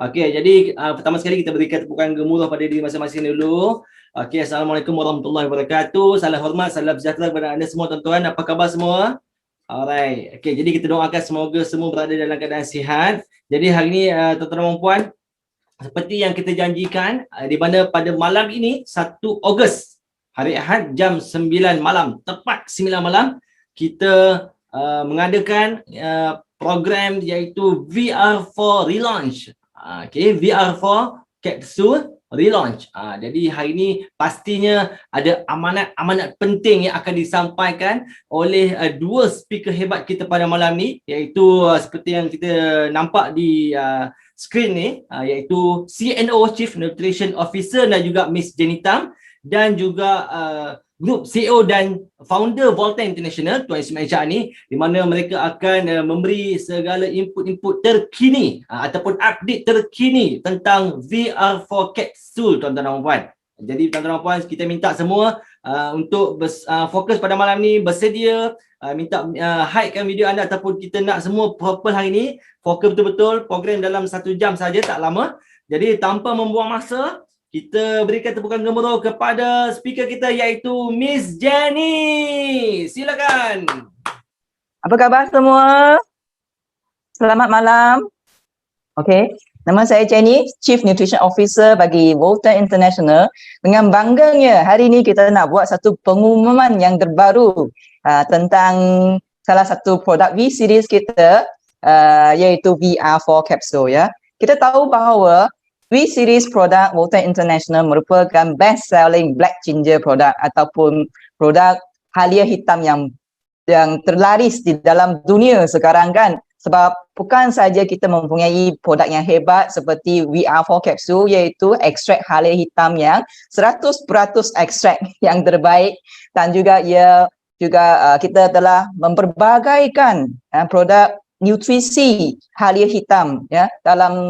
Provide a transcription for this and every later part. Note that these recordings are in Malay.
Okey, jadi pertama sekali kita berikan tepukan gemuruh pada diri masing-masing dulu. Okey, Assalamualaikum warahmatullahi wabarakatuh. Salam hormat, salam sejahtera kepada anda semua tuan-tuan. Apa khabar semua? Alright. Okey, jadi kita doakan semoga semua berada dalam keadaan sihat. Jadi hari ini tuan-tuan dan puan, seperti yang kita janjikan, di mana pada malam ini 1 Ogos, hari Ahad jam 9 malam, tepat 9 malam, kita mengadakan program iaitu VR4 Relaunch. Okay, VR4 Capsule Relaunch. Jadi hari ini pastinya ada amanat-amanat penting yang akan disampaikan oleh dua speaker hebat kita pada malam ni, iaitu seperti yang kita nampak di skrin ni, iaitu CNO, Chief Nutrition Officer, dan juga Miss Jenny Tam, dan juga Group CEO dan founder Volta International, Tuan Ismail Shah ni, di mana mereka akan memberi segala input-input terkini ataupun update terkini tentang VR4 Capsule, tuan-tuan dan puan. Jadi tuan-tuan dan puan, kita minta semua untuk fokus pada malam ni, bersedia, minta hidekan video anda ataupun kita nak semua proper hari ni, fokus betul-betul, program dalam 1 jam saja, tak lama. Jadi tanpa membuang masa, kita berikan tepukan gemuruh kepada speaker kita iaitu Miss Jenny. Silakan. Apa khabar semua? Selamat malam. Okey, nama saya Jenny, Chief Nutrition Officer bagi Volta International. Dengan bangganya hari ini kita nak buat satu pengumuman yang terbaru tentang salah satu produk V-Series kita, iaitu VR4 Capsule ya. Kita tahu bahawa V-Series produk Volta International merupakan best-selling black ginger produk ataupun produk halia hitam yang terlaris di dalam dunia sekarang kan. Sebab bukan saja kita mempunyai produk yang hebat seperti VR4 Capsule, iaitu ekstrak halia hitam yang 100% ekstrak yang terbaik, dan juga kita telah memperbagaikan produk nutrisi halia hitam ya dalam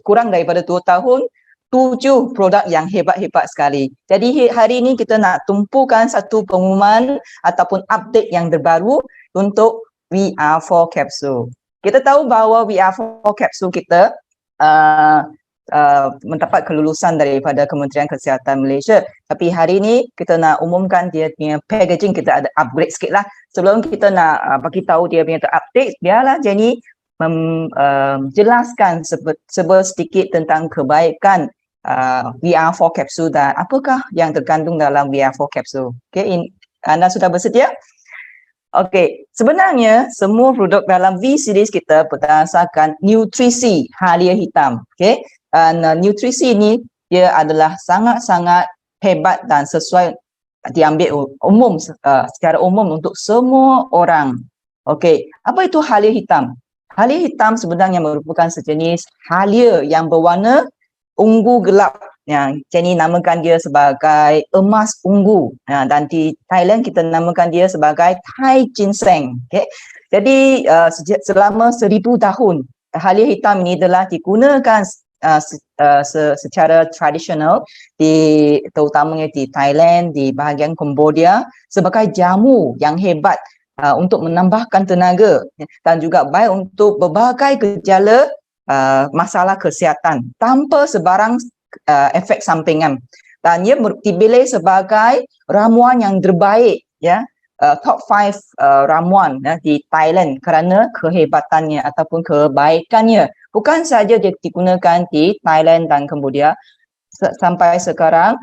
kurang daripada 2 tahun, 7 produk yang hebat-hebat sekali. Jadi hari ini kita nak tumpukan satu pengumuman ataupun update yang terbaru untuk VR4 Capsule. Kita tahu bahawa VR4 Capsule kita mendapat kelulusan daripada Kementerian Kesihatan Malaysia. Tapi hari ini kita nak umumkan dia punya packaging, kita ada upgrade sikit lah. Sebelum kita nak bagi tahu dia punya update, biarlah Jenny jelaskan sedikit tentang kebaikan VR4 Capsule dan apakah yang terkandung dalam VR4 Capsule. Okay, anda sudah bersedia? Okey, sebenarnya semua produk dalam V-Series kita berdasarkan nutrisi halia hitam. Okey, nutrisi ini dia adalah sangat-sangat hebat dan sesuai diambil secara umum untuk semua orang. Okey, apa itu halia hitam? Halia hitam sebenarnya merupakan sejenis halia yang berwarna ungu gelap, yang Jenny namakan dia sebagai emas ungu, dan di Thailand kita namakan dia sebagai Thai ginseng. Okay. Jadi selama 1000 tahun halia hitam ini telah digunakan secara tradisional terutamanya di Thailand, di bahagian Cambodia, sebagai jamu yang hebat untuk menambahkan tenaga dan juga baik untuk berbagai gejala masalah kesihatan tanpa sebarang efek sampingan, dan ia dipilih sebagai ramuan yang terbaik ya, top 5 ramuan ya, di Thailand kerana kehebatannya ataupun kebaikannya. Bukan saja dia digunakan di Thailand dan Cambodia, sampai sekarang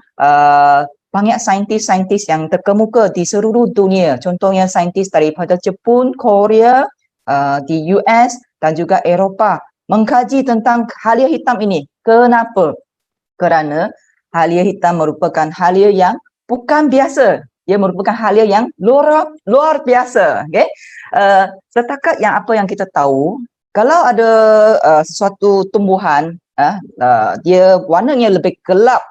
banyak saintis-saintis yang terkemuka di seluruh dunia, contohnya saintis daripada Jepun, Korea, di US dan juga Eropah mengkaji tentang halia hitam ini. Kenapa? Kerana halia hitam merupakan halia yang bukan biasa. Dia merupakan halia yang luar biasa. Okay? Setakat apa yang kita tahu, kalau ada sesuatu tumbuhan, dia warnanya lebih gelap,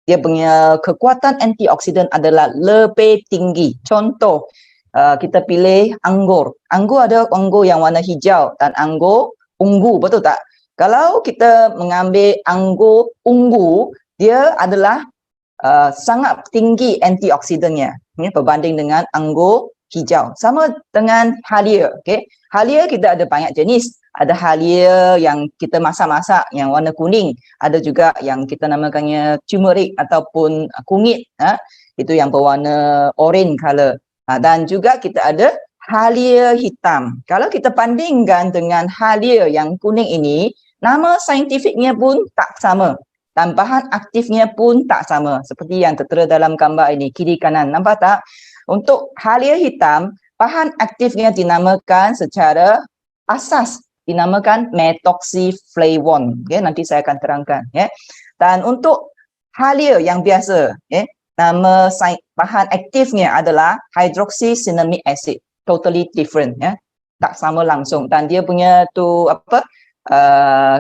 dia punya kekuatan antioksidan adalah lebih tinggi. Contoh, kita pilih anggur. Anggur ada anggur yang warna hijau dan anggur ungu, betul tak? Kalau kita mengambil anggur ungu, dia adalah sangat tinggi antioksidannya berbanding dengan anggur hijau. Sama dengan halia. Okay? Halia kita ada banyak jenis. ada halia yang kita masak-masak yang warna kuning, ada juga yang kita namakannya turmeric ataupun kunyit, itu yang berwarna orange color. Dan juga kita ada halia hitam. Kalau kita bandingkan dengan halia yang kuning ini, nama saintifiknya pun tak sama dan bahan aktifnya pun tak sama seperti yang tertera dalam gambar ini, kiri kanan, nampak tak? Untuk halia hitam, bahan aktifnya dinamakan secara asas dinamakan methoxyflavone. Okay, nanti saya akan terangkan. Dan untuk halia yang biasa, nama bahan aktifnya adalah hydroxycinnamic acid. Totally different. Tak sama langsung. Dan dia punya tu apa?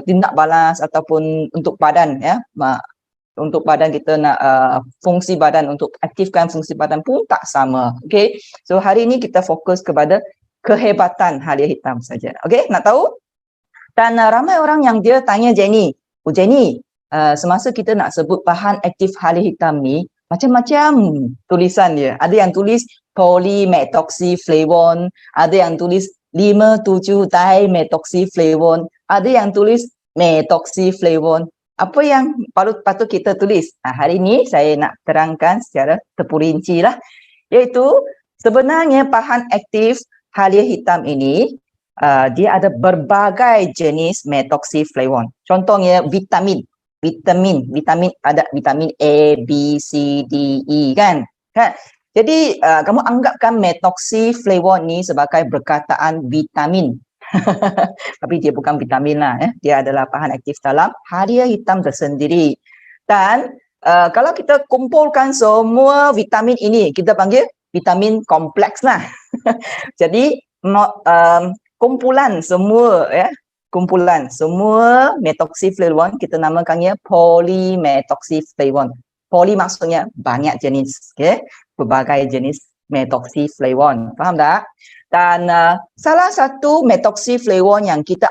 Tindak balas ataupun untuk badan. Untuk badan kita nak fungsi badan, untuk aktifkan fungsi badan pun tak sama. Okay. So hari ini kita fokus kepada kehebatan halia hitam saja. Okey, nak tahu? Dan ramai orang yang dia tanya Jenny, Jenny, semasa kita nak sebut bahan aktif halia hitam ni, macam-macam tulisan dia. Ada yang tulis polymethoxyflavone, ada yang tulis 5,7-dimethoxyflavone, ada yang tulis methoxyflavone. Apa yang patut kita tulis? Hari ini saya nak terangkan secara terperinci lah. Iaitu sebenarnya bahan aktif halia hitam ini dia ada berbagai jenis methoxyflavone. Contohnya vitamin ada vitamin A, B, C, D, E kan? Jadi kamu anggapkan methoxyflavone ni sebagai perkataan vitamin. Tapi dia bukan vitamin lah. Dia adalah bahan aktif dalam halia hitam tersendiri. Dan kalau kita kumpulkan semua vitamin ini, kita panggil vitamin kompleks lah. Jadi kumpulan semua methoxyflavone kita namakannya polymethoxyflavone. Poly maksudnya banyak jenis, berbagai jenis methoxyflavone. Faham tak? Dan salah satu methoxyflavone yang kita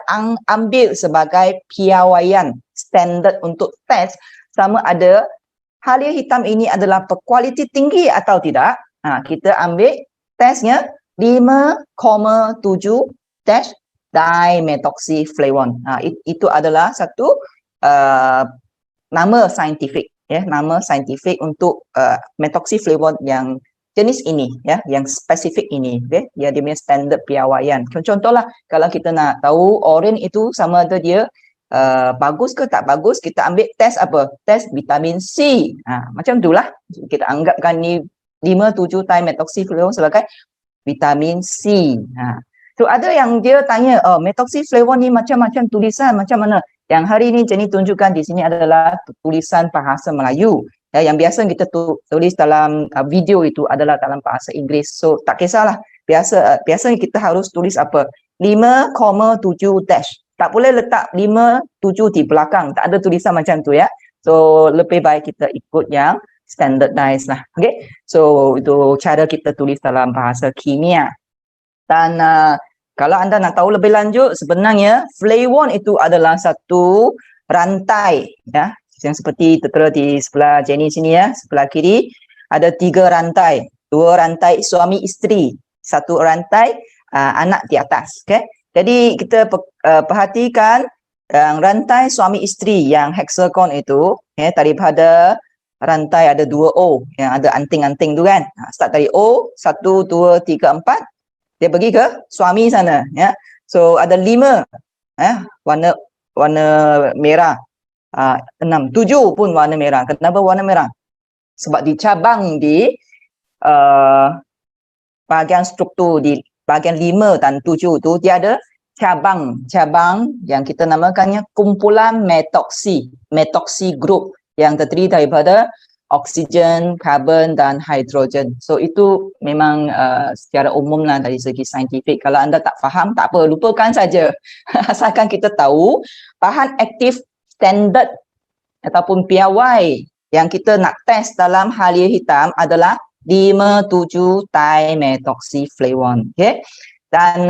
ambil sebagai piawaian standard untuk test sama ada halia hitam ini adalah berkualiti tinggi atau tidak. Kita ambil tesnya 5,7 dimethoxyflavone. Itu adalah satu nama saintifik, nama saintifik untuk methoxyflavone yang jenis ini, yang spesifik ini. Dia punya standard piawaian. Contohlah kalau kita nak tahu orange itu sama ada dia bagus ke tak bagus, kita ambil test apa? Test vitamin C. Macam itulah kita anggapkan ni 5,7 dimethoxyflavone sebagai vitamin C. So ada yang dia tanya, methoxyflavone ni macam-macam tulisan, macam mana? Yang hari ini Jenny tunjukkan di sini adalah tulisan bahasa Melayu. Yang biasa kita tulis dalam video itu adalah dalam bahasa Inggeris. So tak kisahlah. Biasanya kita harus tulis apa? 5,7 dash. Tak boleh letak 5,7 di belakang. Tak ada tulisan macam tu ya. So lebih baik kita ikut yang standardized lah. Okay. So itu cara kita tulis dalam bahasa kimia. Dan kalau anda nak tahu lebih lanjut, sebenarnya flavone itu adalah satu rantai ya. Yang seperti tertera di sebelah Jenny sini ya, sebelah kiri ada 3 rantai. 2 rantai suami isteri, 1 rantai anak di atas. Okay? Jadi kita perhatikan rantai suami isteri yang hexagon itu daripada rantai ada 2 O yang ada anting-anting tu kan. Start dari O, 1, 2, 3, 4. Dia pergi ke suami sana ya. So ada 5 warna merah. 6, 7 pun warna merah. Kenapa warna merah? Sebab dicabang di bahagian struktur di bahagian 5 dan 7 tu dia ada cabang yang kita namakannya kumpulan methoxy group yang terdiri daripada oksigen, karbon dan hidrogen. So itu memang secara umum lah dari segi saintifik. Kalau anda tak faham, tak apa, lupakan saja. Asalkan kita tahu bahan aktif standard ataupun piawai yang kita nak test dalam halia hitam adalah 5,7 dimethoxyflavone. Okay? Dan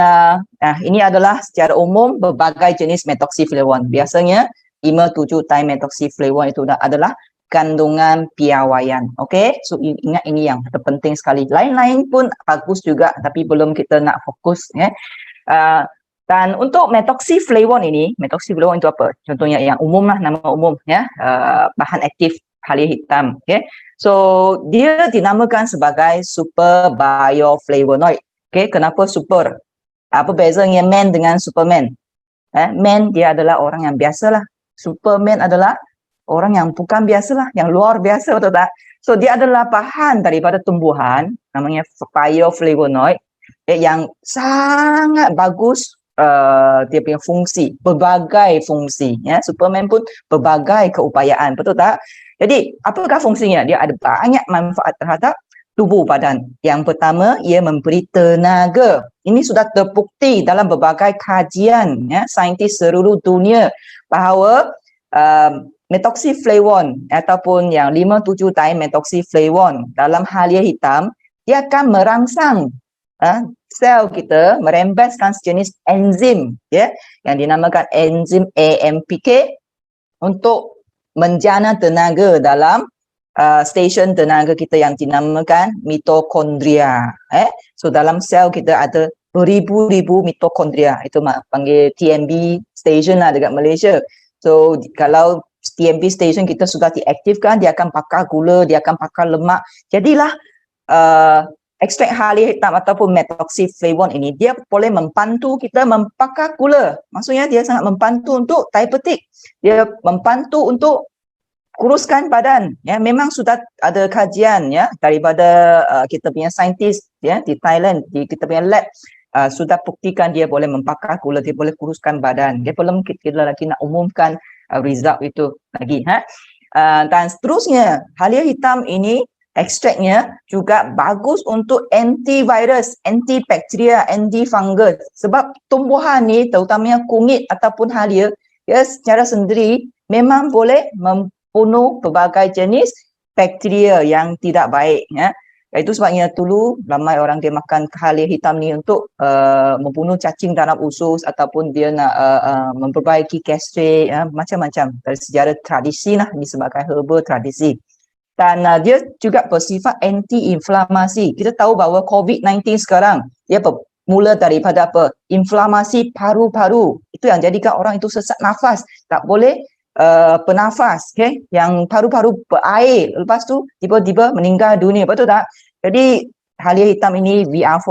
ini adalah secara umum berbagai jenis methoxyflavone. Biasanya 5,7 dimethoxyflavone itu adalah kandungan piawaian. Okay? So ingat ini yang terpenting sekali. Lain-lain pun bagus juga tapi belum kita nak fokus. Dan untuk methoxyflavone ini, methoxyflavone itu apa? Contohnya yang umum lah, nama umum ya, bahan aktif halia hitam. Okay. So dia dinamakan sebagai super bioflavonoid. Okay. Kenapa super? Apa bezanya man dengan Superman? Man dia adalah orang yang biasalah. Superman adalah orang yang bukan biasalah, yang luar biasa, betul tak? So dia adalah bahan daripada tumbuhan namanya bioflavonoid yang sangat bagus. Dia punya fungsi, berbagai fungsi ya. Superman pun berbagai keupayaan, betul tak? Jadi apakah fungsinya? Dia ada banyak manfaat terhadap tubuh badan. Yang pertama, ia memberi tenaga. Ini sudah terbukti dalam berbagai kajian ya, saintis seluruh dunia bahawa methoxyflavone ataupun yang 5,7-dimethoxyflavone dalam halia hitam, dia akan merangsang sel kita, merembeskan sejenis enzim ya, yang dinamakan enzim AMPK untuk menjana tenaga dalam stesen tenaga kita yang dinamakan mitokondria. So dalam sel kita ada beribu-ribu mitokondria. Itu panggil TMB station lah dekat Malaysia. So kalau TMB station kita sudah diaktifkan, dia akan bakar gula, dia akan bakar lemak. Jadilah ekstrak halia hitam ataupun methoxyflavone ini, dia boleh membantu kita membakar gula. Maksudnya dia sangat membantu untuk diabetik. Dia membantu untuk kuruskan badan. Ya, memang sudah ada kajian ya daripada kita punya saintis ya di Thailand, di kita punya lab sudah buktikan dia boleh membakar gula, dia boleh kuruskan badan. Dia belum kita lagi nak umumkan result itu lagi. Dan seterusnya, halia hitam ini ekstraknya juga bagus untuk antivirus, antibakteria, antifungus. Sebab tumbuhan ni terutamanya kunyit ataupun halia, ya secara sendiri memang boleh membunuh pelbagai jenis bakteria yang tidak baik. Ya. Itu sebabnya dulu ramai orang dia makan halia hitam ni untuk membunuh cacing dalam usus ataupun dia nak memperbaiki gastrik, ya, macam-macam. Dari sejarah tradisi lah, disebabkan herbal tradisi. Dan dia juga bersifat anti-inflamasi. Kita tahu bahawa COVID-19 sekarang, dia mula daripada apa? Inflamasi paru-paru. Itu yang jadikan orang itu sesak nafas. Tak boleh bernafas. Okay? Yang paru-paru berair. Lepas tu, tiba-tiba meninggal dunia. Betul tak? Jadi, halia hitam ini, VR4,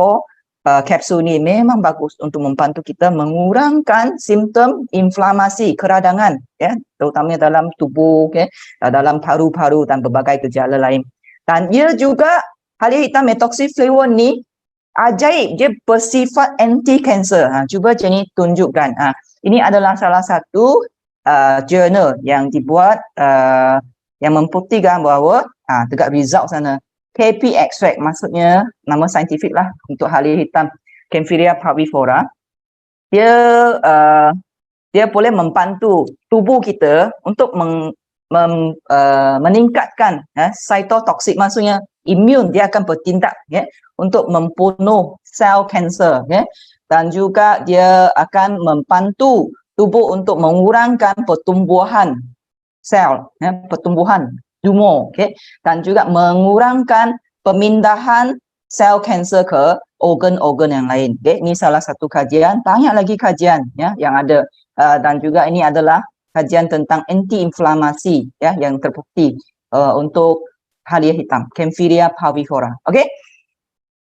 kapsul ni memang bagus untuk membantu kita mengurangkan simptom inflamasi, keradangan ya, terutamanya dalam tubuh, okay, dalam paru-paru dan berbagai gejala lain. Dan ia juga halia hitam methoxyflavone ni ajaib, dia bersifat anti-kanser. Cuba Jenny tunjukkan. Ini adalah salah satu jurnal yang dibuat yang membuktikan bahawa dekat result sana KP extract, maksudnya nama saintifik lah untuk halia hitam, Kaempferia parvifera. Dia boleh membantu tubuh kita untuk meningkatkan cytotoxic, maksudnya imun, dia akan bertindak untuk membunuh sel kanser. Dan juga dia akan membantu tubuh untuk mengurangkan pertumbuhan sel, pertumbuhan tumor, dan juga mengurangkan pemindahan sel kanser ke organ-organ yang lain. Ini salah satu kajian, banyak lagi kajian ya yang ada, dan juga ini adalah kajian tentang anti-inflamasi ya yang terbukti untuk halia hitam, Kaempferia parvifera. Okey.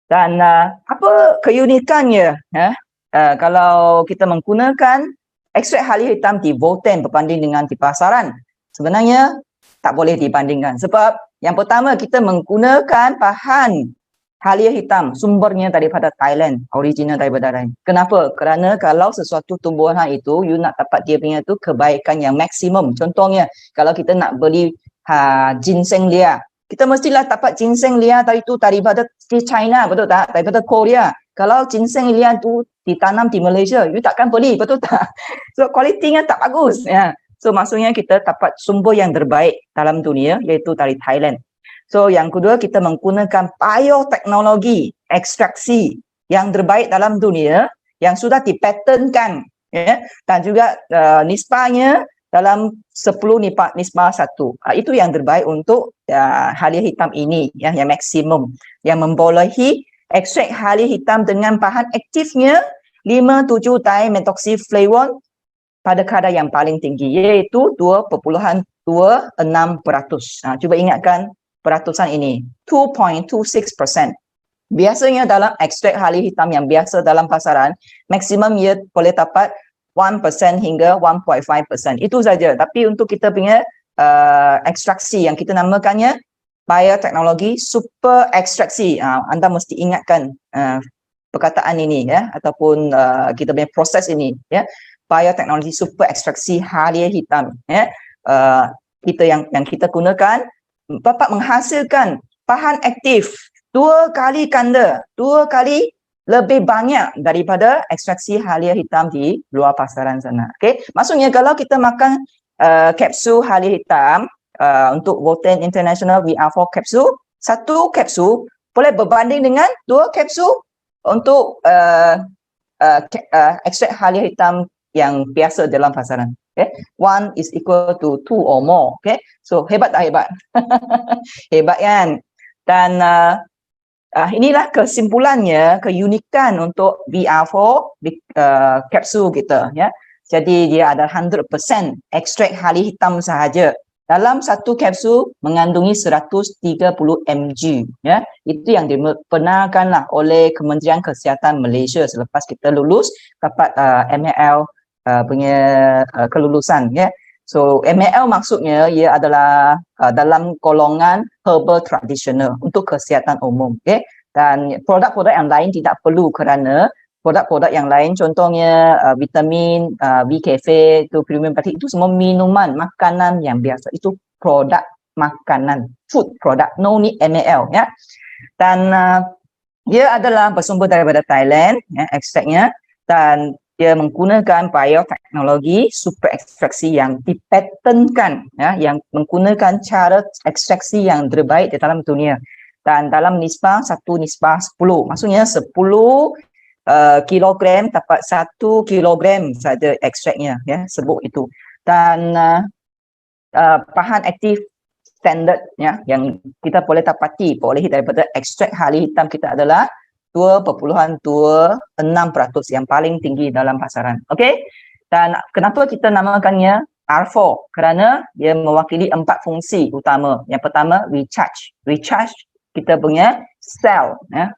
Dan apa keunikannya kalau kita menggunakan ekstrak halia hitam di Volten berbanding dengan di pasaran? Sebenarnya tak boleh dibandingkan. Sebab yang pertama, kita menggunakan bahan halia hitam, sumbernya daripada Thailand, original daripada Thailand. Kenapa? Kerana kalau sesuatu tumbuhan itu, you nak dapat dia punya tu kebaikan yang maksimum. Contohnya, kalau kita nak beli ginseng liar, kita mestilah dapat ginseng liar itu daripada China, betul tak? Daripada Korea. Kalau ginseng liar tu ditanam di Malaysia, you takkan beli, betul tak? So, kualitinya tak bagus. Ya. So maksudnya kita dapat sumber yang terbaik dalam dunia, iaitu dari Thailand. So yang kedua, kita menggunakan bioteknologi ekstraksi yang terbaik dalam dunia yang sudah dipatentkan ya, dan juga nisbahnya dalam 10 nisbah 1. Itu yang terbaik untuk halia hitam ini ya, yang maksimum, yang membolehi ekstrak halia hitam dengan bahan aktifnya 57 dimetoxyflavone pada kadar yang paling tinggi iaitu 2.26%. Cuba ingatkan peratusan ini, 2.26%. Biasanya dalam ekstrak halia hitam yang biasa dalam pasaran, maksimum ia boleh dapat 1% hingga 1.5%. Itu saja. Tapi untuk kita punya ekstraksi yang kita namakannya bioteknologi super ekstraksi, anda mesti ingatkan perkataan ini ya, ataupun kita punya proses ini ya, bioteknologi super ekstraksi halia hitam ya. Kita yang kita gunakan dapat menghasilkan bahan aktif 2 kali ganda, 2 kali lebih banyak daripada ekstraksi halia hitam di luar pasaran sana. Okey, maksudnya kalau kita makan kapsul halia hitam untuk Voltan International VR4 kapsul, 1 kapsul boleh berbanding dengan 2 kapsul untuk ekstrak halia hitam yang biasa dalam pasaran. Okay, 1 is equal to 2 or more. Okay, so hebat tak hebat? Hebat kan? Dan inilah kesimpulannya, keunikan untuk VR4 kapsul kita ya. Jadi dia ada 100% ekstrak halia hitam sahaja. Dalam satu kapsul mengandungi 130 mg ya. Itu yang dibenarkanlah oleh Kementerian Kesihatan Malaysia selepas kita lulus dapat MAL punya kelulusan ya. So MAL maksudnya ia adalah dalam golongan herbal tradisional untuk kesihatan umum, okay? Dan produk-produk yang lain tidak perlu kerana produk-produk yang lain contohnya vitamin, BKF, itu premium plastik, itu semua minuman, makanan yang biasa. Itu produk makanan, food product, no need MAL ya. Dan dia adalah bersumber daripada Thailand ya, ekstraknya, dan dia menggunakan bioteknologi super ekstraksi yang dipatenkan ya, yang menggunakan cara ekstraksi yang terbaik di dalam dunia, dan dalam nisbah 1:10. Maksudnya 10 kilogram dapat 1 kilogram saja ekstraknya ya, sebut itu. Dan bahan aktif standard ya yang kita boleh dapati perolehi daripada ekstrak halia hitam kita adalah 2.26% yang paling tinggi dalam pasaran. Okey? Dan kenapa kita namakannya R4? Kerana dia mewakili 4 fungsi utama. Yang pertama, recharge. Recharge kita punya sel ya,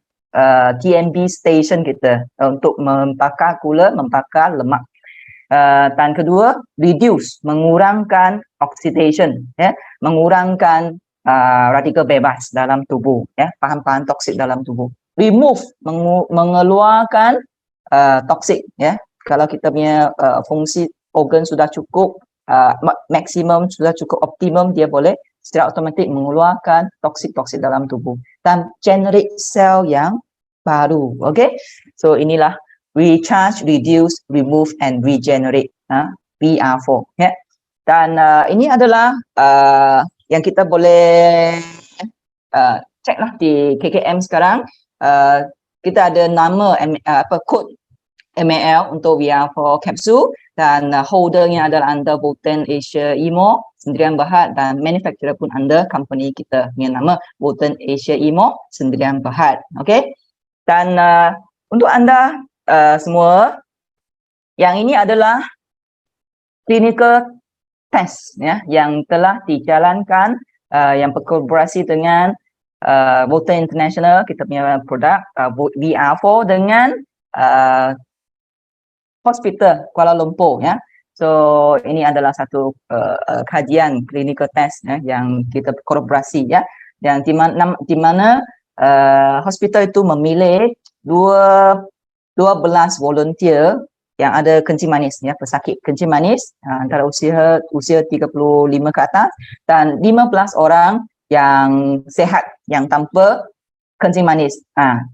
TMB station kita untuk membakar gula, membakar lemak. Dan kedua, reduce, mengurangkan oxidation ya, mengurangkan radikal bebas dalam tubuh ya, bahan-bahan toksik dalam tubuh. Remove, mengeluarkan toksik ya. Kalau kita punya fungsi organ sudah cukup maksimum, sudah cukup optimum, dia boleh secara automatik mengeluarkan toksik-toksik dalam tubuh dan generate sel yang baru. Okay, so inilah recharge, reduce, remove and regenerate, VR4 ya. Dan ini adalah yang kita boleh cek lah di KKM sekarang. Kita ada nama kod MAL untuk VR4 kapsul, dan holdernya adalah under Voltan Asia Imo Sdn Bhd, dan manufacturer pun under company kita dengan nama Voltan Asia Imo Sdn Bhd. Okey, dan untuk anda semua, yang ini adalah clinical test ya yang telah dijalankan yang berkolaborasi dengan Voltan International, kita punya produk VR4 dengan hospital Kuala Lumpur ya. So ini adalah satu kajian clinical test ya, yang kita kolaborasi ya, yang di mana hospital itu memilih 12 volunteer yang ada kencing manis ya, pesakit kencing manis antara usia 35 ke atas, dan 15 orang yang sehat yang tanpa kencing manis.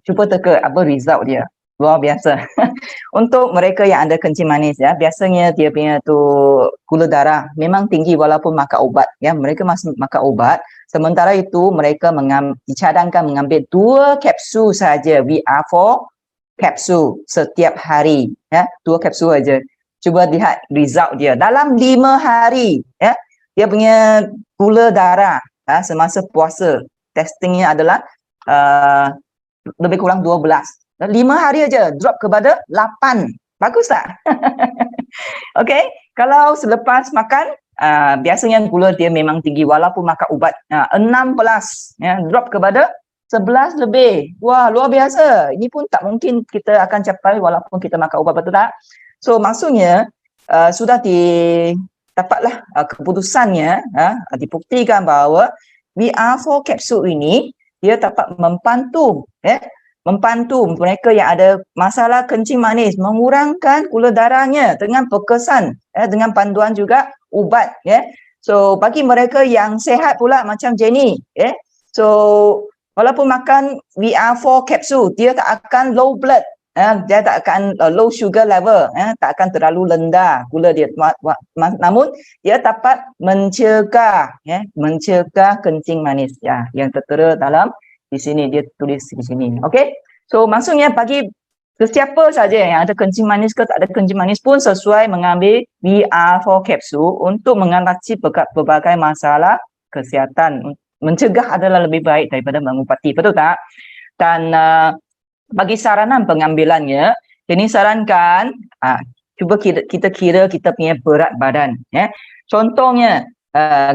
Cuba teka apa result dia. Luar biasa. Untuk mereka yang ada kencing manis ya, biasanya dia punya tu gula darah memang tinggi walaupun makan ubat ya, mereka masih makan ubat. Sementara itu mereka dicadangkan mengambil 2 kapsul saja VR4 kapsul setiap hari ya, 2 kapsul saja. Cuba lihat result dia dalam 5 hari ya. Dia punya gula darah semasa puasa testingnya adalah lebih kurang 12 5 hari aja drop kepada 8. Bagus tak? Okey, kalau selepas makan biasanya gula dia memang tinggi walaupun makan ubat 16 ya, drop kepada 11 lebih. Wah, luar biasa. Ini pun tak mungkin kita akan capai walaupun kita makan ubat, betul tak? So maksudnya sudah dapatlah keputusannya, dibuktikan bahawa VR4 kapsul ini dia dapat membantu mereka yang ada masalah kencing manis, mengurangkan gula darahnya dengan perkesan, dengan panduan juga ubat. So bagi mereka yang sehat pula macam Jenny, so walaupun makan VR4 kapsul, dia tak akan low blood, dia tak akan low sugar level, tak akan terlalu rendah gula dia. Namun dia dapat mencegah kencing manis yang tertera dalam di sini, dia tulis di sini. Okey. So maksudnya bagi sesiapa saja yang ada kencing manis ke tak ada kencing manis pun sesuai mengambil VR4 kapsul untuk mengatasi berbagai masalah kesihatan. Mencegah adalah lebih baik daripada mengubati, betul tak? Dan bagi saranan pengambilannya, jadi sarankan cuba kita kira kita punya berat badan. Contohnya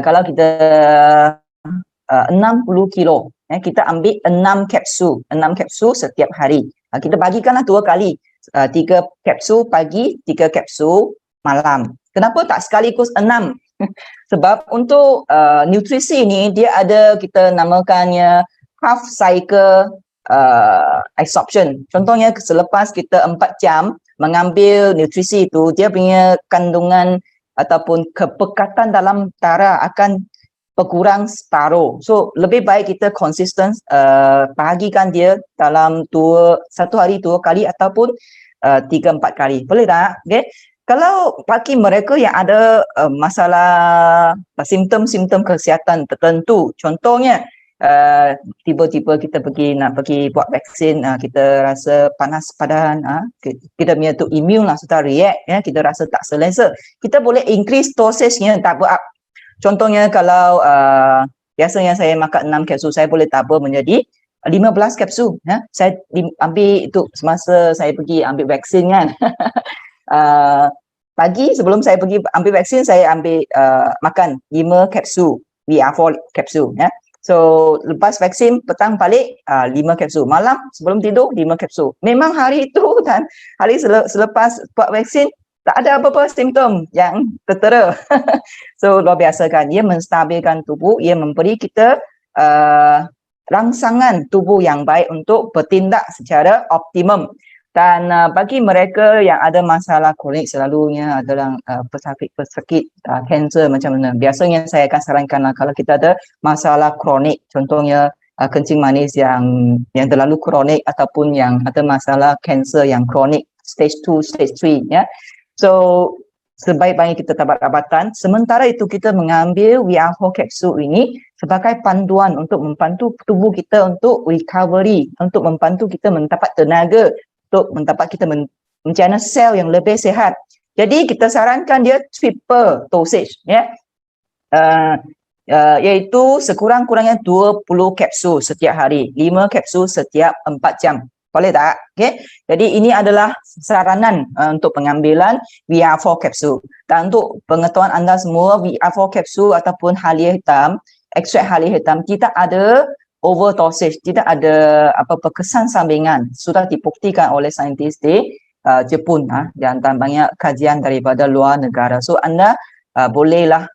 kalau kita 60 kilo, kita ambil 6 kapsul setiap hari. Kita bagikanlah 2 kali, 3 kapsul pagi, 3 kapsul malam. Kenapa tak sekaligus 6? Sebab untuk nutrisi ni dia ada, kita namakannya half cycle absorption. Contohnya selepas kita 4 jam mengambil nutrisi itu, dia punya kandungan ataupun kepekatan dalam darah akan berkurang separuh. So lebih baik kita konsisten bahagikan dia dalam satu hari 2 kali ataupun 3-4 kali. Boleh tak? Okay. Kalau bagi mereka yang ada masalah simptom-simptom kesihatan tertentu, contohnya tiba-tiba kita nak pergi buat vaksin, kita rasa panas badan, kita punya tu imun lah sudah react, kita rasa tak selesa, kita boleh increase dosage-nya, double up. Contohnya kalau biasanya saya makan 6 kapsul, saya boleh double menjadi 15 kapsul. Saya ambil itu semasa saya pergi ambil vaksin kan. Pagi sebelum saya pergi ambil vaksin, saya ambil makan 5 kapsul, VR4 kapsul. So lepas vaksin petang balik 5 kapsul, malam sebelum tidur 5 kapsul. Memang hari itu dan hari selepas buat vaksin tak ada apa-apa simptom yang tertera. So luar biasa kan, ia menstabilkan tubuh, ia memberi kita rangsangan tubuh yang baik untuk bertindak secara optimum. Dan bagi mereka yang ada masalah kronik, selalunya adalah pesakit kanser macam mana, biasanya saya akan sarankan kalau kita ada masalah kronik, contohnya kencing manis yang terlalu kronik ataupun yang ada masalah kanser yang kronik stage 2, stage 3 So sebaik-baiknya kita tabat-tabatan. Sementara itu kita mengambil VR4 kapsul ini sebagai panduan untuk membantu tubuh kita untuk recovery, untuk membantu kita mendapat tenaga, untuk mendapat kita mencana sel yang lebih sihat. Jadi kita sarankan dia triple dosage, iaitu sekurang-kurangnya 20 kapsul setiap hari, 5 kapsul setiap 4 jam. Boleh tak? Okay. Jadi ini adalah saranan untuk pengambilan VR4 kapsul. Dan untuk pengetahuan anda semua, VR4 kapsul ataupun halia hitam, ekstrak halia hitam, tidak ada overdosage, tidak ada kesan sampingan. Sudah dibuktikan oleh saintis di Jepun dan banyak kajian daripada luar negara. So anda bolehlah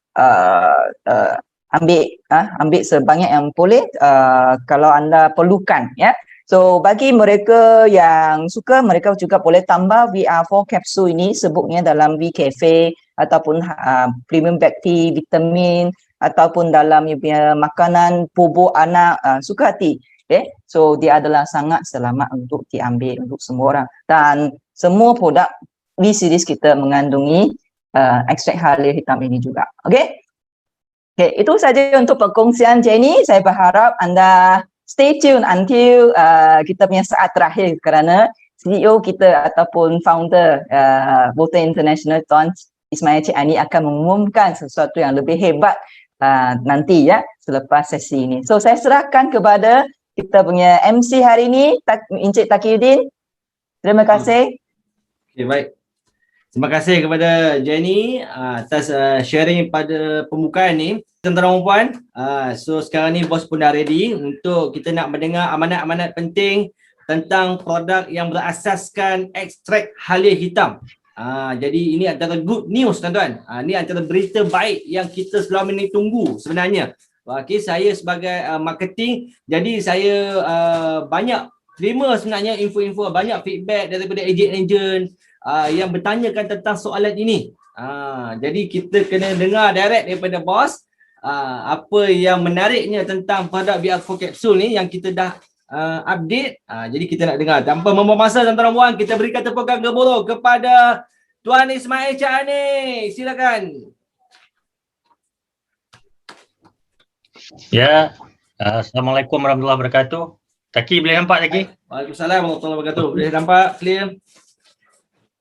ambil sebanyak yang boleh kalau anda perlukan. So bagi mereka yang suka, mereka juga boleh tambah VR4 kapsul ini, sebutnya dalam VCafe ataupun premium bakti, vitamin ataupun dalam makanan bubur anak, suka hati. So dia adalah sangat selamat untuk diambil untuk semua orang. Dan semua produk di series kita mengandungi ekstrak halia hitam ini juga. Okay, itu saja untuk perkongsian Jenny. Saya berharap anda stay tune until kita punya saat terakhir, kerana CEO kita ataupun founder Volta International Tuan Ismail Cik Ani akan mengumumkan sesuatu yang lebih hebat nanti selepas sesi ini. So saya serahkan kepada kita punya MC hari ini, Encik Taqiyuddin. Terima kasih. Okay, baik. Terima kasih kepada Jenny atas sharing pada pembukaan ni. Tuan-tuan dan puan, so sekarang ni bos pun dah ready untuk kita nak mendengar amanat-amanat penting tentang produk yang berasaskan ekstrak halia hitam. Jadi ini antara good news tuan-tuan. Ini antara berita baik yang kita selama ini tunggu sebenarnya. Okay, saya sebagai marketing, jadi saya banyak terima sebenarnya info-info, banyak feedback daripada ejen-ejen yang bertanyakan tentang soalan ini. Jadi kita kena dengar direct daripada bos apa yang menariknya tentang produk VR4 capsule ni yang kita dah update. Jadi kita nak dengar. Tanpa membuang masa tuan-tuan dan puan, kita berikan tepukan gemuruh kepada Tuan Ismail Cak Ani. Silakan. Ya, Assalamualaikum warahmatullahi wabarakatuh. Taki boleh nampak Taki? Waalaikumsalam warahmatullahi wabarakatuh. Boleh nampak clear?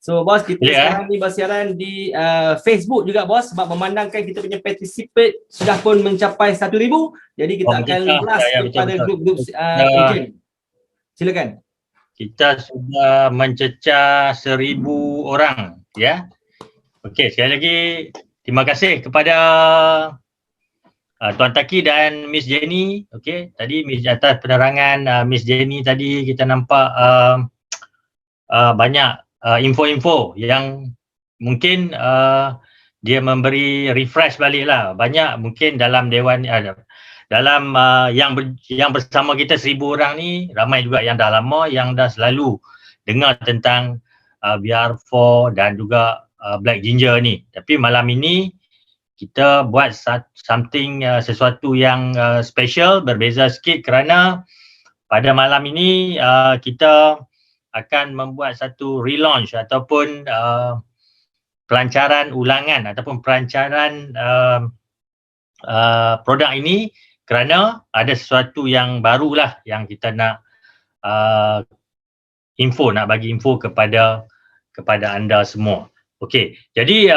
So bos, kita sekarang ni bersiaran di Facebook juga bos, sebab memandangkan kita punya participate sudah pun mencapai 1,000. Jadi kita akan blast kepada grup-grup ejen. Silakan. Kita sudah mencecah 1,000 orang, ya. Okey, sekali lagi terima kasih kepada Tuan Taki dan Miss Jenny. Okey, tadi atas penerangan Miss Jenny tadi kita nampak banyak info-info yang mungkin dia memberi refresh balik lah. Banyak mungkin dalam dewan dalam yang bersama kita 1,000 orang ni, ramai juga yang dah lama, yang dah selalu dengar tentang VR4 dan juga Black Ginger ni. Tapi malam ini kita buat sesuatu yang special, berbeza sikit kerana pada malam ini kita akan membuat satu relaunch ataupun pelancaran ulangan ataupun pelancaran produk ini kerana ada sesuatu yang barulah yang kita nak nak bagi info kepada anda semua. Okey, jadi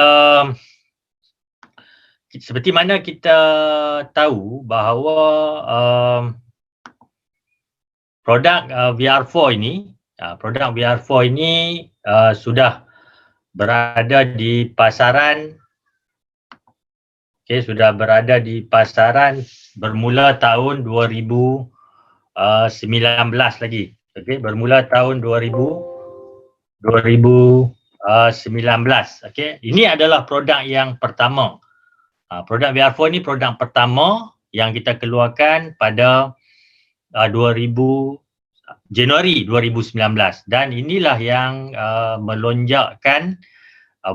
seperti mana kita tahu bahawa produk VR4 ini sudah berada di pasaran. Okey, sudah berada di pasaran bermula tahun 2019 lagi. Okey, bermula tahun 2019. Okey, ini adalah produk yang pertama. Produk VR4 ni produk pertama yang kita keluarkan pada Januari 2019 dan inilah yang melonjakkan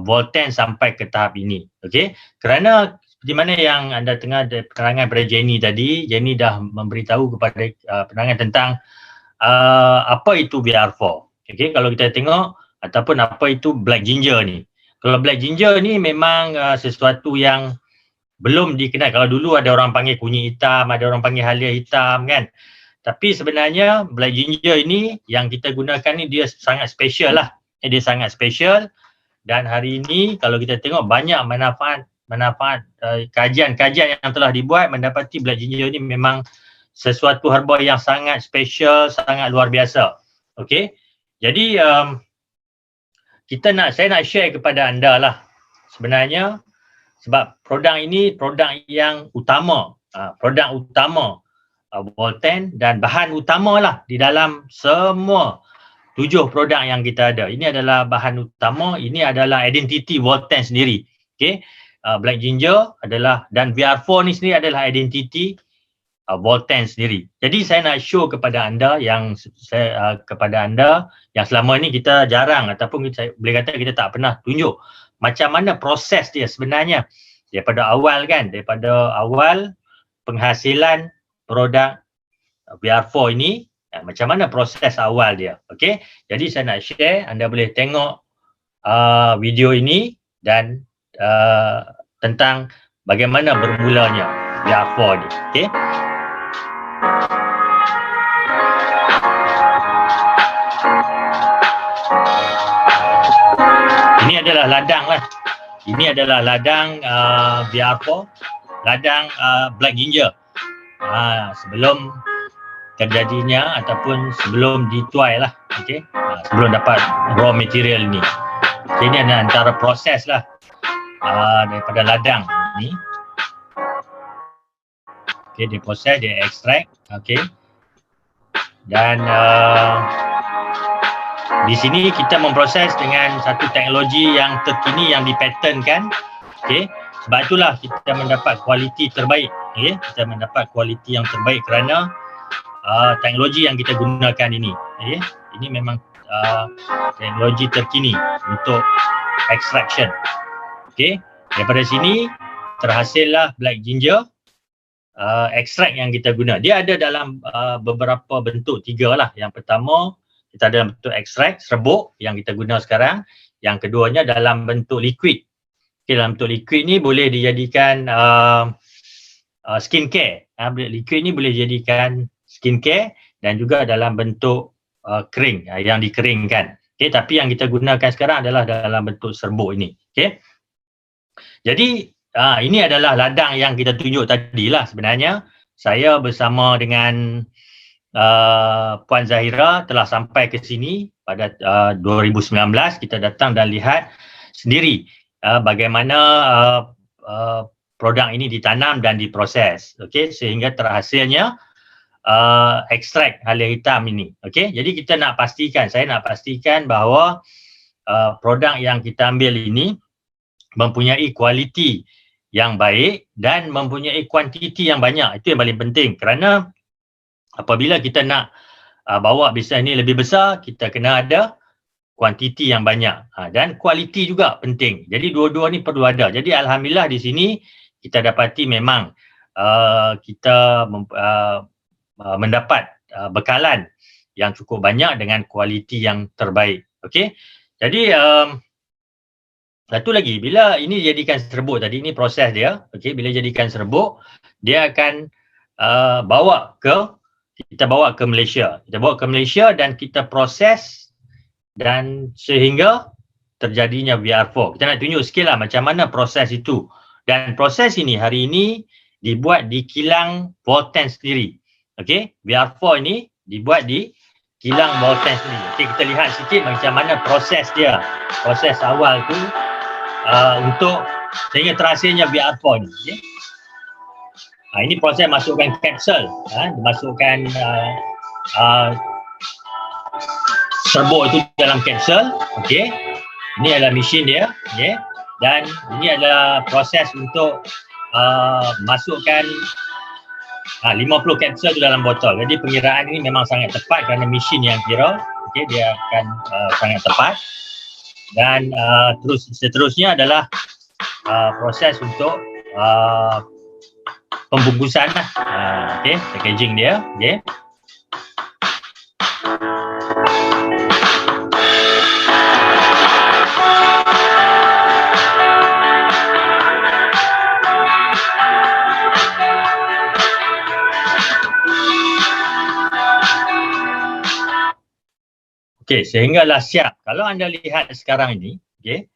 Volten sampai ke tahap ini. Okey, kerana seperti mana yang anda dengar dari penerangan pada Jenny tadi, Jenny dah memberitahu kepada penerangan tentang apa itu VR4. Okey, kalau kita tengok ataupun apa itu Black Ginger ni. Kalau Black Ginger ni memang sesuatu yang belum dikenal. Kalau dulu ada orang panggil kunyit hitam, ada orang panggil halia hitam kan. Tapi sebenarnya Black Ginger ini yang kita gunakan ni dia sangat special lah. Dia sangat special dan hari ini kalau kita tengok banyak manfaat kajian-kajian yang telah dibuat mendapati Black Ginger ni memang sesuatu herba yang sangat special, sangat luar biasa. Okey. Jadi saya nak share kepada anda lah sebenarnya sebab produk ini produk yang utama, Volten dan bahan utama lah di dalam semua 7 produk yang kita ada. Ini adalah bahan utama, ini adalah identiti Volten sendiri. Okay. Black Ginger adalah dan VR4 ni sendiri adalah identiti Volten sendiri. Jadi saya nak show kepada anda yang selama ni kita jarang ataupun boleh kata kita tak pernah tunjuk macam mana proses dia sebenarnya daripada awal penghasilan produk VR4 ini, macam mana proses awal dia. Okey, jadi saya nak share, anda boleh tengok video ini dan tentang bagaimana bermulanya VR4 ni. Okey. Ini adalah ladang lah. Ini adalah ladang VR4, ladang Black Ginger. Sebelum terjadinya ataupun sebelum dituai lah, okey, sebelum dapat raw material ni. Okay, ini adalah antara proses lah daripada ladang ni. Okey, dia proses, dia extract, okey. Dan di sini kita memproses dengan satu teknologi yang terkini yang dipatentkan. Okey, sebab itulah kita mendapat kualiti terbaik. Okey, kita mendapat kualiti yang terbaik kerana teknologi yang kita gunakan ini. Okey, ini memang teknologi terkini untuk extraction. Okey, daripada sini terhasillah black ginger. Extract yang kita guna, dia ada dalam beberapa bentuk, 3 lah. Yang pertama kita ada dalam bentuk extract, serbuk yang kita guna sekarang. Yang keduanya dalam bentuk liquid. Okay, dalam bentuk liquid ni boleh dijadikan skincare. Liquid ni boleh dijadikan skincare dan juga dalam bentuk kering, yang dikeringkan. Okay, tapi yang kita gunakan sekarang adalah dalam bentuk serbuk ini. Okay. Jadi ini adalah ladang yang kita tunjuk tadilah. Sebenarnya saya bersama dengan Puan Zahira telah sampai ke sini pada 2019. Kita datang dan lihat sendiri bagaimana produk ini ditanam dan diproses, okey, sehingga terhasilnya ekstrak halia hitam ini. Okey, jadi kita nak pastikan, saya nak pastikan bahawa produk yang kita ambil ini mempunyai kualiti yang baik dan mempunyai kuantiti yang banyak. Itu yang paling penting, kerana apabila kita nak bawa bisnes ini lebih besar, kita kena ada kuantiti yang banyak dan kualiti juga penting. Jadi dua-dua ni perlu ada. Jadi alhamdulillah di sini kita dapati memang kita mendapat bekalan yang cukup banyak dengan kualiti yang terbaik. Okey. Jadi satu lagi, bila ini jadikan serbuk tadi, ini proses dia. Okey, bila jadikan serbuk, dia akan kita bawa ke Malaysia. Kita bawa ke Malaysia dan kita proses dan sehingga terjadinya VR4. Kita nak tunjuk sikit lah macam mana proses itu. Dan proses ini hari ini dibuat di kilang Volten sendiri. Okey, VR4 ini dibuat di kilang Volten sendiri. Okey, kita lihat sikit macam mana proses dia. Proses awal tu untuk sehingga terhasilnya VR4 ni. Okay. Ini proses masukkan kapsul, dimasukkan serbuk itu dalam kapsul. Okey, ini adalah mesin dia. Okay. Dan ini adalah proses untuk masukkan 50 kapsul itu dalam botol. Jadi pengiraan ini memang sangat tepat kerana mesin yang kira. Okey, dia akan sangat tepat. Dan seterusnya adalah proses untuk pembungkusan lah. Okey, packaging dia. Okey. Okey, sehinggalah siap. Kalau anda lihat sekarang ini, okey,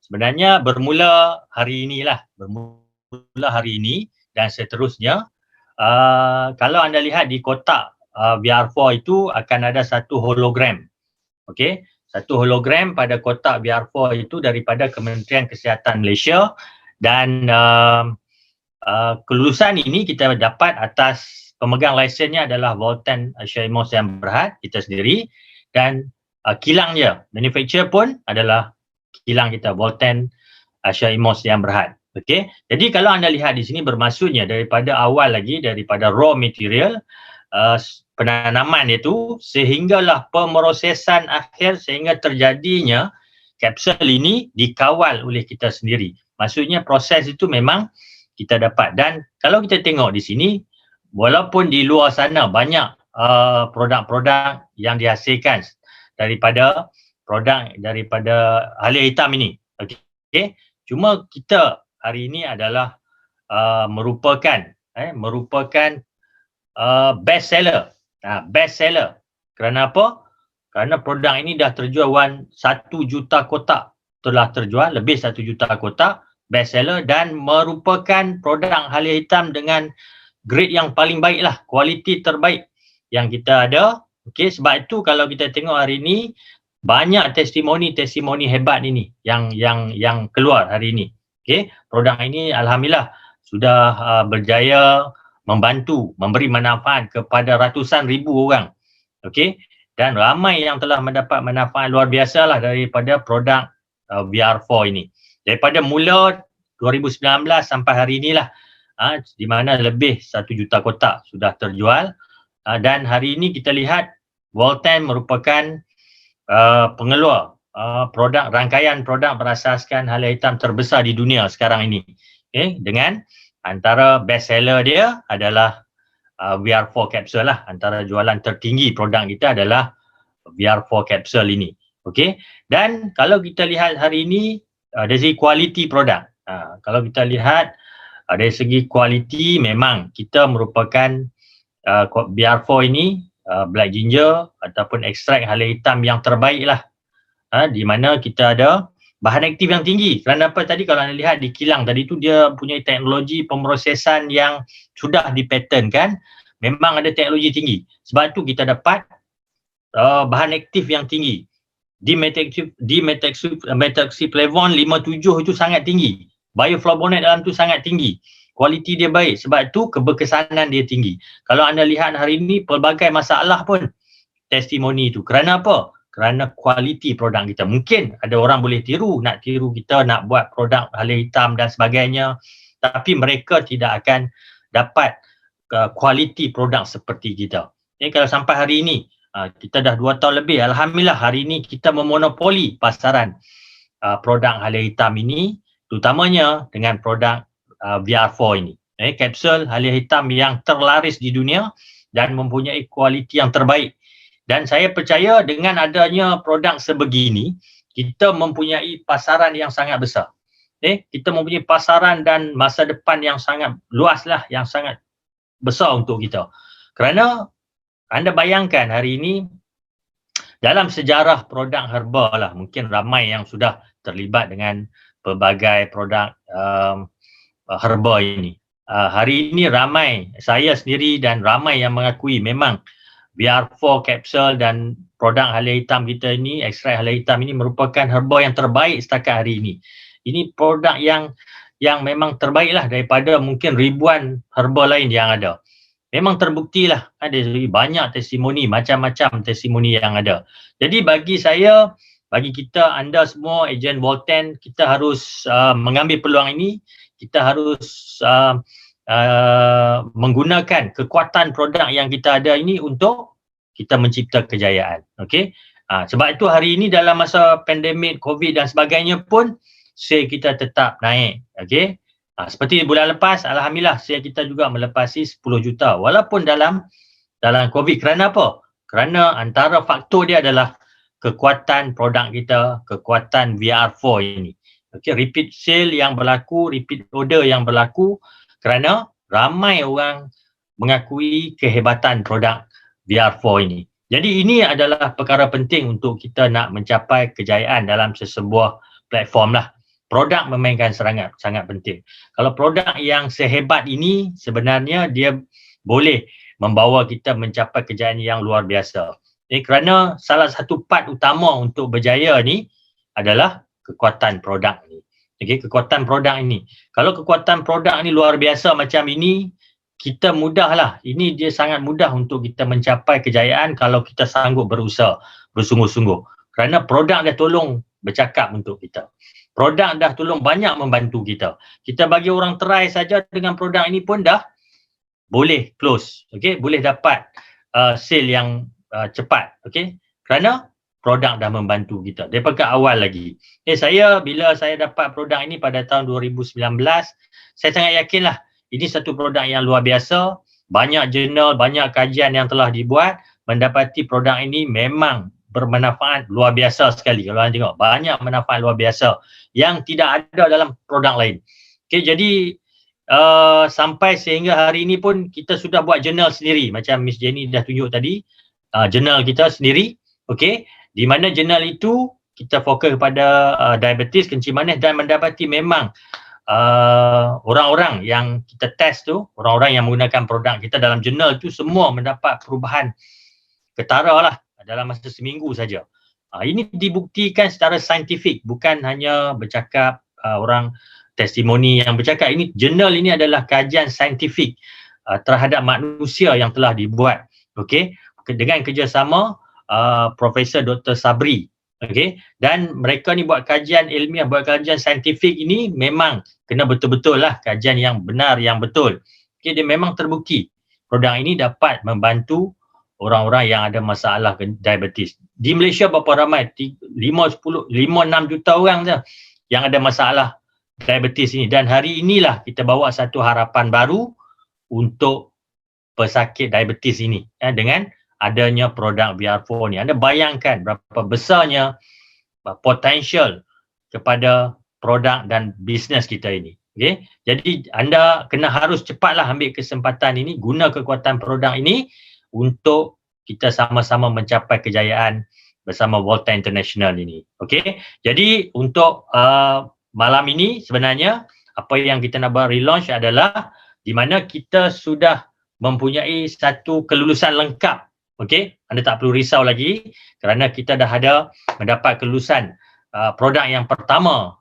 sebenarnya bermula hari inilah, dan seterusnya. Kalau anda lihat di kotak VR4 itu akan ada satu hologram. Okey, satu hologram pada kotak VR4 itu daripada Kementerian Kesihatan Malaysia, dan kelulusan ini kita dapat atas pemegang lisennya adalah Volten Asia Imos Yang Berhad, kita sendiri, dan kilangnya, manufacturer pun adalah kilang kita, Volten Asia Imos Yang Berhad. Okey, jadi kalau anda lihat di sini bermaksudnya daripada awal lagi, daripada raw material, penanaman itu sehinggalah pemrosesan akhir sehingga terjadinya kapsul ini dikawal oleh kita sendiri. Maksudnya proses itu memang kita dapat. Dan kalau kita tengok di sini, walaupun di luar sana banyak produk-produk yang dihasilkan daripada halia hitam ini. Okey, cuma kita hari ini adalah merupakan best seller. Best seller. Kerana apa? Kerana produk ini dah terjual 1 juta kotak. Telah terjual lebih 1 juta kotak, best seller, dan merupakan produk halia hitam dengan grade yang paling baik lah, kualiti terbaik yang kita ada. Okey, sebab itu kalau kita tengok hari ini banyak testimoni hebat ini yang keluar hari ini. Okey, produk ini alhamdulillah sudah berjaya membantu, memberi manfaat kepada ratusan ribu orang. Okey, dan ramai yang telah mendapat manfaat luar biasa lah daripada produk VR4 ini. Daripada mula 2019 sampai hari inilah, di mana lebih 1 juta kotak sudah terjual, dan hari ini kita lihat Volten merupakan pengeluar rangkaian produk berasaskan hala hitam terbesar di dunia sekarang ini. Okay, dengan antara best seller dia adalah VR4 capsule lah. Antara jualan tertinggi produk kita adalah VR4 capsule ini. Okay, dan kalau kita lihat hari ini dari segi kualiti produk, kalau kita lihat dari segi kualiti memang kita merupakan VR4 ini black ginger ataupun ekstrak hala hitam yang terbaik lah, di mana kita ada bahan aktif yang tinggi. Kerana apa tadi, kalau anda lihat di kilang tadi tu, dia punya teknologi pemrosesan yang sudah dipatenkan, memang ada teknologi tinggi. Sebab tu kita dapat bahan aktif yang tinggi. Dimethylflavone 57 itu sangat tinggi. Bioflavonoid dalam tu sangat tinggi. Kualiti dia baik, sebab tu keberkesanan dia tinggi. Kalau anda lihat hari ini pelbagai masalah pun testimoni itu. Kerana apa? Kerana kualiti produk kita. Mungkin ada orang boleh nak tiru kita, nak buat produk hala hitam dan sebagainya, tapi mereka tidak akan dapat kualiti produk seperti kita. Kalau sampai hari ini, kita dah 2 tahun lebih, alhamdulillah hari ini kita memonopoli pasaran produk hala hitam ini, terutamanya dengan produk VR4 ini. Kapsul hala hitam yang terlaris di dunia dan mempunyai kualiti yang terbaik. Dan saya percaya dengan adanya produk sebegini, kita mempunyai pasaran yang sangat besar. Kita mempunyai pasaran dan masa depan yang sangat luas lah, yang sangat besar untuk kita. Kerana anda bayangkan hari ini dalam sejarah produk herba lah, mungkin ramai yang sudah terlibat dengan pelbagai produk herba ini. Hari ini ramai, saya sendiri dan ramai yang mengakui memang VR4 capsule dan produk hala hitam kita ini, ekstrak hala hitam ini merupakan herba yang terbaik setakat hari ini. Ini produk yang memang terbaik lah daripada mungkin ribuan herba lain yang ada. Memang terbukti lah, ada banyak testimoni, macam-macam testimoni yang ada. Jadi bagi saya, bagi kita, anda semua ejen Volten, kita harus mengambil peluang ini. Kita harus menggunakan kekuatan produk yang kita ada ini untuk kita mencipta kejayaan. Okey. Sebab itu hari ini dalam masa pandemik COVID dan sebagainya pun sale kita tetap naik. Okey. Seperti bulan lepas, alhamdulillah sale kita juga melepasi 10 juta walaupun dalam COVID. Kerana apa? Kerana antara faktor dia adalah kekuatan produk kita, kekuatan VR4 ini. Okay, repeat sale yang berlaku, repeat order yang berlaku kerana ramai orang mengakui kehebatan produk VR4 ini. Jadi ini adalah perkara penting untuk kita nak mencapai kejayaan dalam sesebuah platform lah. Produk memainkan sangat penting. Kalau produk yang sehebat ini sebenarnya dia boleh membawa kita mencapai kejayaan yang luar biasa. Kerana salah satu part utama untuk berjaya ni adalah kekuatan produk ni. Okey, kekuatan produk ini. Kalau kekuatan produk ni luar biasa macam ini, kita mudahlah. Ini dia sangat mudah untuk kita mencapai kejayaan kalau kita sanggup berusaha, bersungguh-sungguh. Kerana produk dah tolong bercakap untuk kita. Produk dah tolong banyak membantu kita. Kita bagi orang try saja dengan produk ini pun dah boleh close. Okey, boleh dapat sale yang cepat. Okey, kerana produk dah membantu kita daripada awal lagi. Bila saya dapat produk ini pada tahun 2019, saya sangat yakinlah ini satu produk yang luar biasa. Banyak jurnal, banyak kajian yang telah dibuat mendapati produk ini memang bermanfaat luar biasa sekali. Kalau anda tengok, banyak manfaat luar biasa yang tidak ada dalam produk lain. Okay, jadi sampai sehingga hari ini pun kita sudah buat jurnal sendiri. Macam Miss Jenny dah tunjuk tadi, jurnal kita sendiri. Okay, di mana jurnal itu kita fokus kepada diabetes, kencing manis dan mendapati memang orang-orang yang kita test tu, orang-orang yang menggunakan produk kita dalam jurnal tu semua mendapat perubahan ketara lah dalam masa seminggu saja. Ini dibuktikan secara saintifik, bukan hanya bercakap orang testimoni yang bercakap. Ini jurnal ini adalah kajian saintifik terhadap manusia yang telah dibuat, okey, dengan kerjasama Profesor Dr. Sabri, okey, dan mereka ni buat kajian ilmiah, buat kajian saintifik ini memang kena betul-betul lah kajian yang benar, yang betul. Okey, dia memang terbukti produk ini dapat membantu orang-orang yang ada masalah diabetes. Di Malaysia berapa ramai? 5-6 juta orang je yang ada masalah diabetes ini, dan hari inilah kita bawa satu harapan baru untuk pesakit diabetes ini dengan adanya produk VR4 ni. Anda bayangkan berapa besarnya potensial kepada produk dan bisnes kita ini. Okay? Jadi anda harus cepatlah ambil kesempatan ini, guna kekuatan produk ini untuk kita sama-sama mencapai kejayaan bersama Volta International ini. Okey. Jadi untuk malam ini sebenarnya apa yang kita nak buat relaunch adalah di mana kita sudah mempunyai satu kelulusan lengkap. Okey. Anda tak perlu risau lagi kerana kita dah ada mendapat kelulusan produk yang pertama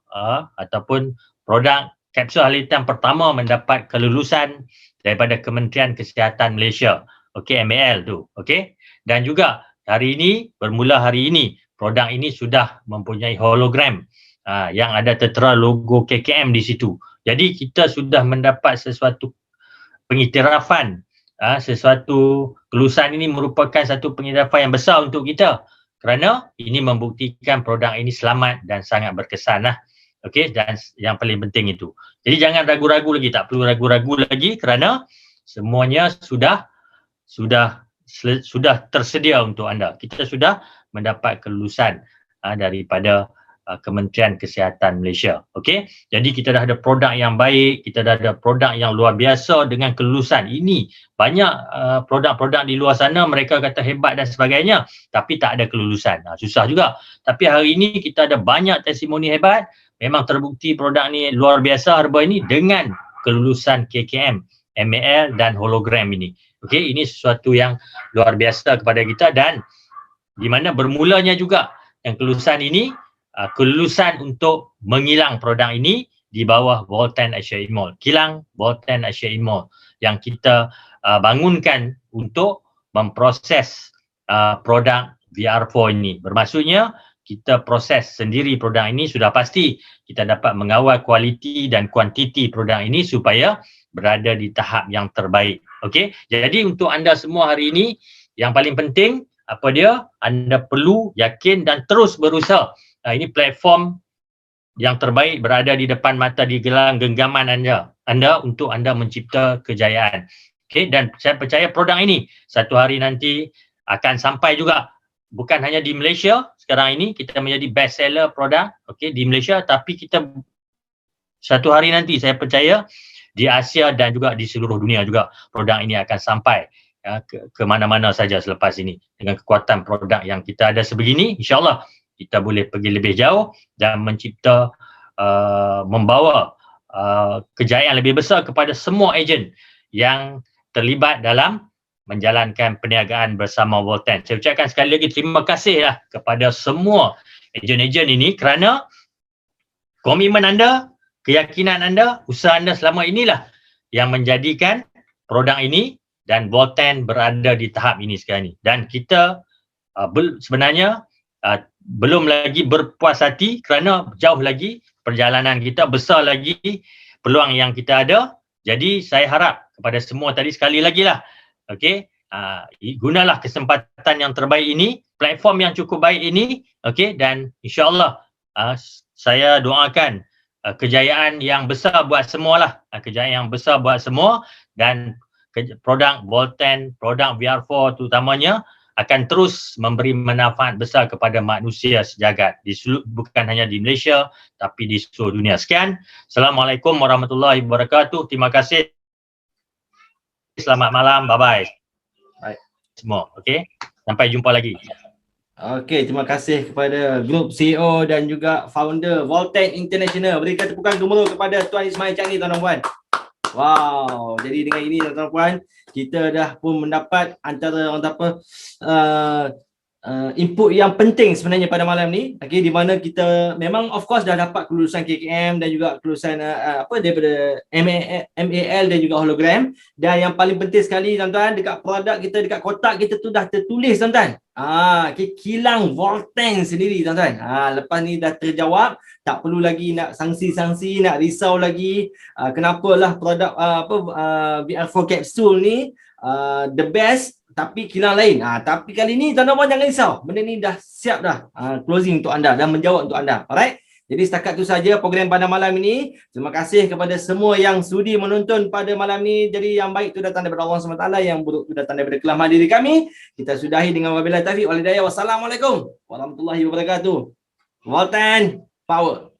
ataupun produk kapsul halitan pertama mendapat kelulusan daripada Kementerian Kesihatan Malaysia. Okey, MAL tu. Okey. Dan juga hari ini, bermula hari ini, produk ini sudah mempunyai hologram yang ada tertera logo KKM di situ. Jadi kita sudah mendapat sesuatu pengiktirafan, sesuatu kelulusan ini merupakan satu pengiktirafan yang besar untuk kita kerana ini membuktikan produk ini selamat dan sangat berkesan lah. Okey, dan yang paling penting itu. Jadi jangan ragu-ragu lagi, tak perlu ragu-ragu lagi kerana semuanya sudah tersedia untuk anda. Kita sudah mendapat kelulusan daripada Kementerian Kesihatan Malaysia. Okey. Jadi kita dah ada produk yang baik, kita dah ada produk yang luar biasa dengan kelulusan. Ini banyak produk-produk di luar sana mereka kata hebat dan sebagainya tapi tak ada kelulusan. Susah juga. Tapi hari ini kita ada banyak testimoni hebat, memang terbukti produk ni luar biasa Herba ini dengan kelulusan KKM, MAL dan hologram ini. Okey, ini sesuatu yang luar biasa kepada kita dan di mana bermulanya juga yang kelulusan ini, kelulusan untuk mengilang produk ini di bawah Volten Asia Mall. Kilang Volten Asia Mall yang kita bangunkan untuk memproses produk VR4 ini. Bermaksudnya kita proses sendiri produk ini, sudah pasti kita dapat mengawal kualiti dan kuantiti produk ini supaya berada di tahap yang terbaik. Okey, jadi untuk anda semua hari ini yang paling penting apa dia? Anda perlu yakin dan terus berusaha. Ini platform yang terbaik berada di depan mata, di gelang genggaman anda untuk anda mencipta kejayaan. Okey, dan saya percaya produk ini satu hari nanti akan sampai juga bukan hanya di Malaysia. Sekarang ini kita menjadi best seller produk di Malaysia, tapi kita satu hari nanti saya percaya di Asia dan juga di seluruh dunia juga produk ini akan sampai ke mana-mana saja selepas ini. Dengan kekuatan produk yang kita ada sebegini, insyaAllah kita boleh pergi lebih jauh dan mencipta, membawa kejayaan lebih besar kepada semua ejen yang terlibat dalam menjalankan perniagaan bersama Volten. Saya ucapkan sekali lagi terima kasihlah kepada semua ejen-ejen ini kerana komitmen anda, keyakinan anda, usaha anda selama inilah yang menjadikan produk ini dan Volten berada di tahap ini sekarang ini. Dan kita sebenarnya belum lagi berpuas hati kerana jauh lagi perjalanan kita, besar lagi peluang yang kita ada. Jadi saya harap kepada semua tadi sekali lagi lah, gunalah kesempatan yang terbaik ini, platform yang cukup baik ini, dan insyaAllah saya doakan kejayaan yang besar buat semualah, kejayaan yang besar buat semua dan produk Volten, produk VR4 terutamanya akan terus memberi manfaat besar kepada manusia sejagat, bukan hanya di Malaysia tapi di seluruh dunia. Sekian, Assalamualaikum warahmatullahi wabarakatuh. Terima kasih. Selamat malam, bye-bye. Baik semua, sampai jumpa lagi. Okey, terima kasih kepada grup CEO dan juga founder Voltec International. Berikan tepukan gemuruh kepada Tuan Ismail Chani, tuan-tuan puan. Wow, jadi dengan ini tuan-tuan puan, kita dah pun mendapat antara orang apa input yang penting sebenarnya pada malam ni. Okey, di mana kita memang of course dah dapat kelulusan KKM dan juga kelulusan daripada MAL dan juga hologram, dan yang paling penting sekali tuan-tuan, dekat produk kita, dekat kotak kita tu dah tertulis tuan-tuan. Kilang Volten sendiri tuan-tuan. Lepas ni dah terjawab, tak perlu lagi nak sanksi-sanksi, nak risau lagi kenapalah produk VR4 capsule ni the best tapi kilang lain. Tapi kali ni tuan-tuan jangan risau. Benda ni dah siap dah. Closing untuk anda dan menjawab untuk anda. Alright? Jadi setakat tu saja program pada malam ini. Terima kasih kepada semua yang sudi menonton pada malam ni. Jadi yang baik tu datang daripada Allah SWT, yang buruk tu datang daripada kelemahan diri kami. Kita sudahi dengan wabillahi taufiq wal hidayah. Wassalamualaikum warahmatullahi wabarakatuh. Volten Power.